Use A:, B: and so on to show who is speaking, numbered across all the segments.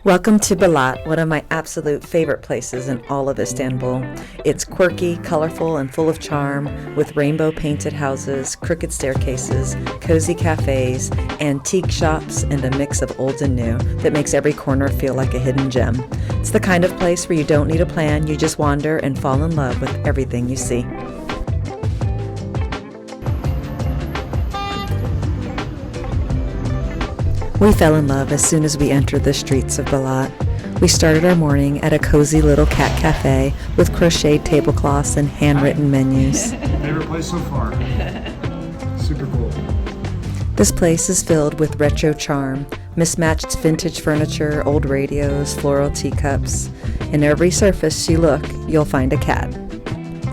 A: Welcome to Balat, one of my absolute favorite places in all of Istanbul. It's quirky, colorful, and full of charm, with rainbow-painted houses, crooked staircases, cozy cafes, antique shops, and a mix of old and new that makes every corner feel like a hidden gem. It's the kind of place where you don't need a plan, you just wander and fall in love with everything you see. We fell in love as soon as we entered the streets of Balat. We started our morning at a cozy little cat cafe with crocheted tablecloths and handwritten menus.
B: Favorite place so far? Super cool.
A: This place is filled with retro charm, mismatched vintage furniture, old radios, floral teacups. In every surface you look, you'll find a cat.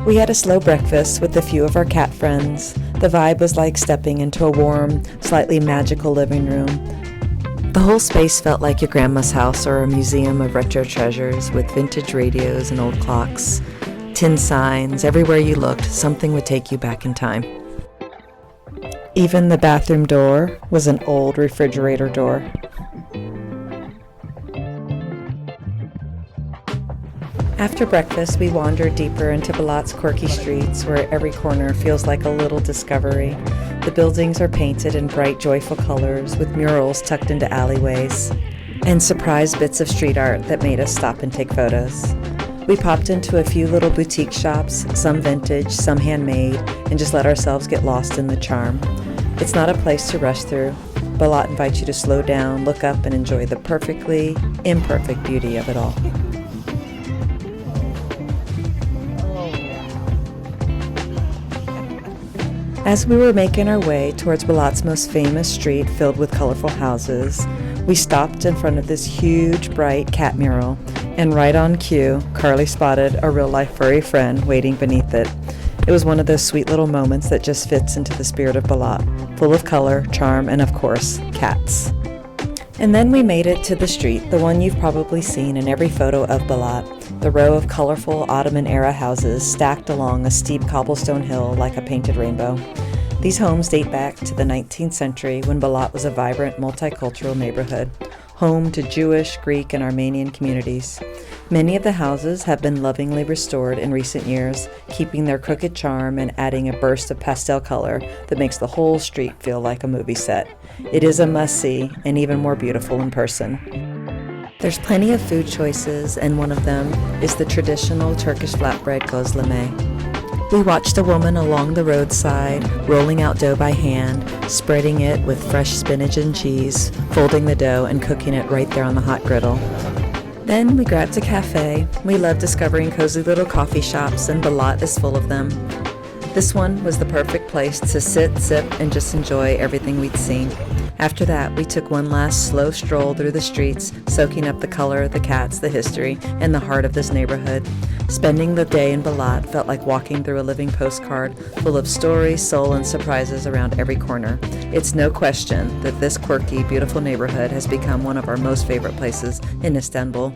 A: We had a slow breakfast with a few of our cat friends. The vibe was like stepping into a warm, slightly magical living room. The whole space felt like your grandma's house or a museum of retro treasures with vintage radios and old clocks, tin signs. Everywhere you looked, something would take you back in time. Even the bathroom door was an old refrigerator door. After breakfast, we wandered deeper into Balat's quirky streets, where every corner feels like a little discovery. The buildings are painted in bright, joyful colors, with murals tucked into alleyways, and surprise bits of street art that made us stop and take photos. We popped into a few little boutique shops, some vintage, some handmade, and just let ourselves get lost in the charm. It's not a place to rush through. Balat invites you to slow down, look up, and enjoy the perfectly imperfect beauty of it all. As we were making our way towards Balat's most famous street filled with colorful houses, we stopped in front of this huge, bright cat mural, and right on cue, Carly spotted a real-life furry friend waiting beneath it. It was one of those sweet little moments that just fits into the spirit of Balat, full of color, charm, and of course, cats. And then we made it to the street, the one you've probably seen in every photo of Balat, the row of colorful Ottoman-era houses stacked along a steep cobblestone hill like a painted rainbow. These homes date back to the 19th century when Balat was a vibrant, multicultural neighborhood, home to Jewish, Greek, and Armenian communities. Many of the houses have been lovingly restored in recent years, keeping their crooked charm and adding a burst of pastel color that makes the whole street feel like a movie set. It is a must-see and even more beautiful in person. There's plenty of food choices, and one of them is the traditional Turkish flatbread Gözleme. We watched a woman along the roadside, rolling out dough by hand, spreading it with fresh spinach and cheese, folding the dough and cooking it right there on the hot griddle. Then we grabbed a cafe. We love discovering cozy little coffee shops, and Balat is full of them. This one was the perfect place to sit, sip, and just enjoy everything we'd seen. After that, we took one last slow stroll through the streets, soaking up the color, the cats, the history, and the heart of this neighborhood. Spending the day in Balat felt like walking through a living postcard full of stories, soul, and surprises around every corner. It's no question that this quirky, beautiful neighborhood has become one of our most favorite places in Istanbul.